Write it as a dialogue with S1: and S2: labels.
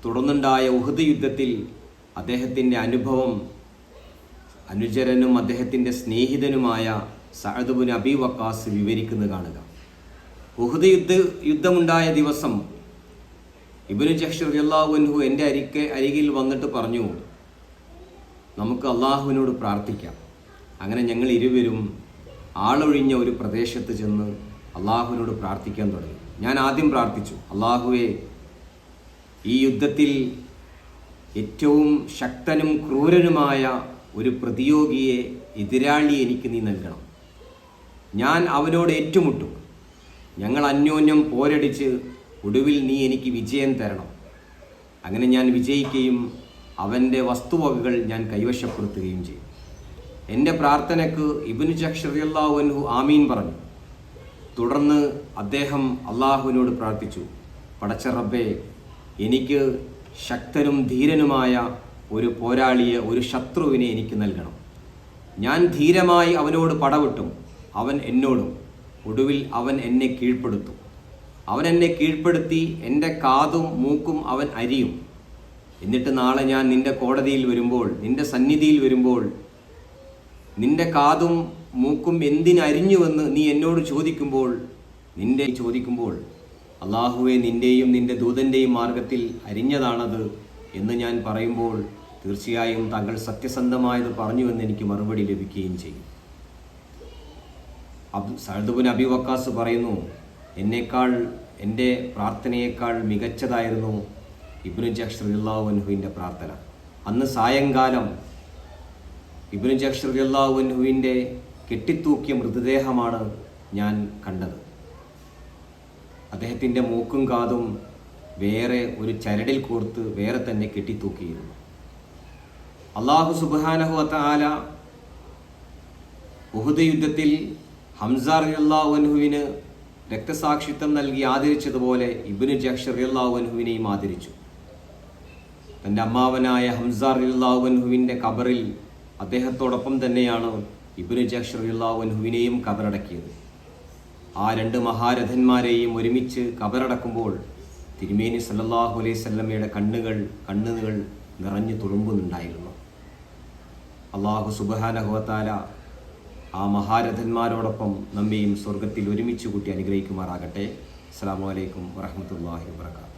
S1: തുടർന്നുണ്ടായ ഉഹദ് യുദ്ധത്തിൽ അദ്ദേഹത്തിൻ്റെ അനുഭവം അനുചരനും അദ്ദേഹത്തിൻ്റെ സ്നേഹിതനുമായ സഅദ് ബിൻ അബി വക്കാസ് വിവരിക്കുന്നത് കാണുക. ഉഹദ് യുദ്ധമുണ്ടായ ദിവസം ഇബ്നു ജഹ്ഷ് റളിയല്ലാഹു അൻഹു എൻ്റെ അരികിൽ വന്നിട്ട് പറഞ്ഞു, നമുക്ക് അള്ളാഹുവിനോട് പ്രാർത്ഥിക്കാം. അങ്ങനെ ഞങ്ങൾ ഇരുവരും ആളൊഴിഞ്ഞ ഒരു പ്രദേശത്ത് ചെന്ന് അള്ളാഹുവിനോട് പ്രാർത്ഥിക്കാൻ തുടങ്ങി. ഞാൻ ആദ്യം പ്രാർത്ഥിച്ചു, അള്ളാഹുവേ, ഈ യുദ്ധത്തിൽ ഏറ്റവും ശക്തനും ക്രൂരനുമായ ഒരു പ്രതിയോഗിയെ, എതിരാളിയെ എനിക്ക് നീ നൽകണം. ഞാൻ അവനോട് ഏറ്റുമുട്ടും. ഞങ്ങൾ അന്യോന്യം പോരടിച്ച് ഒടുവിൽ നീ എനിക്ക് വിജയം തരണം. അങ്ങനെ ഞാൻ വിജയിക്കുകയും അവൻ്റെ വസ്തുവകകൾ ഞാൻ കൈവശപ്പെടുത്തുകയും ചെയ്യും. എൻ്റെ പ്രാർത്ഥനയ്ക്ക് ഇബ്നു ജഹ്ഷ് റളിയല്ലാഹു അൻഹു ആമീൻ പറഞ്ഞു. തുടർന്ന് അദ്ദേഹം അള്ളാഹുവിനോട് പ്രാർത്ഥിച്ചു, പടച്ച റബ്ബേ, എനിക്ക് ശക്തനും ധീരനുമായ ഒരു പോരാളിയെ, ഒരു ശത്രുവിനെ എനിക്ക് നൽകണം. ഞാൻ ധീരമായി അവനോട് പടവെട്ടും, അവൻ എന്നോടും. ഒടുവിൽ അവൻ എന്നെ കീഴ്പ്പെടുത്തും. അവൻ എന്നെ കീഴ്പ്പെടുത്തി എൻ്റെ കാതും മൂക്കും അവൻ അരിയും. എന്നിട്ട് നാളെ ഞാൻ നിൻ്റെ കോടതിയിൽ വരുമ്പോൾ, നിൻ്റെ സന്നിധിയിൽ വരുമ്പോൾ, നിൻ്റെ കാതും മൂക്കും എന്തിനരിഞ്ഞുവെന്ന് നീ എന്നോട് ചോദിക്കുമ്പോൾ, അള്ളാഹുവെ, നിൻ്റെയും നിൻ്റെ ദൂതൻ്റെയും മാർഗത്തിൽ അരിഞ്ഞതാണത് എന്ന് ഞാൻ പറയുമ്പോൾ തീർച്ചയായും താങ്കൾ സത്യസന്ധമായത് പറഞ്ഞുവെന്ന് എനിക്ക് മറുപടി ലഭിക്കുകയും ചെയ്യും. സഅദ് ബിൻ അബി വക്കാസ് പറയുന്നു, എന്നേക്കാൾ, എൻ്റെ പ്രാർത്ഥനയേക്കാൾ മികച്ചതായിരുന്നു ഇബ്നു ജഹ്ഷ് റളിയല്ലാഹു അൻഹുവിൻ്റെ പ്രാർത്ഥന. അന്ന് സായങ്കാലം ഇബ്നു ജഹ്ഷ് റളിയല്ലാഹു അൻഹുവിൻ്റെ കെട്ടിത്തൂക്കിയ മൃതദേഹമാണ് ഞാൻ കണ്ടത്. അദ്ദേഹത്തിൻ്റെ മൂക്കും കാതും വേറെ ഒരു ചരടിൽ കോർത്ത് വേറെ തന്നെ കെട്ടിത്തൂക്കിയിരുന്നു. അല്ലാഹു സുബ്ഹാനഹു വ തആല ഉഹദ് യുദ്ധത്തിൽ ഹംസ റളിയല്ലാഹു അൻഹുവിന് രക്തസാക്ഷിത്വം നൽകി ആദരിച്ചതുപോലെ ഇബ്നു ജഹ്ഷ് റളിയല്ലാഹു അൻഹുവിനെയും ആദരിച്ചു. തൻ്റെ അമ്മാവനായ ഹംസ റളിയല്ലാഹു അൻഹുവിൻ്റെ ഖബറിൽ അദ്ദേഹത്തോടൊപ്പം തന്നെയാണ് ഇബ്നു ജഹ്ഷ് റളിയല്ലാഹു അൻഹുവിനെയും ഖബറടക്കിയത്. ആ രണ്ട് മഹാരഥന്മാരെയും ഒരുമിച്ച് ഖബറടക്കുമ്പോൾ തിരുമേനി സല്ലല്ലാഹു അലൈഹി വസല്ലമയുടെ കണ്ണുകൾ നിറഞ്ഞു തുളുമ്പുന്നുണ്ടായിരുന്നു. അല്ലാഹു സുബ്ഹാനഹു വ തആല ആ മഹാരഥന്മാരോടൊപ്പം നമ്മെയും സ്വർഗത്തിൽ ഒരുമിച്ച് കൂട്ടി അനുഗ്രഹിക്കുമാറാകട്ടെ. അസ്സലാമു അലൈക്കും വറഹ്മത്തുള്ളാഹി വബറകാതുഹു.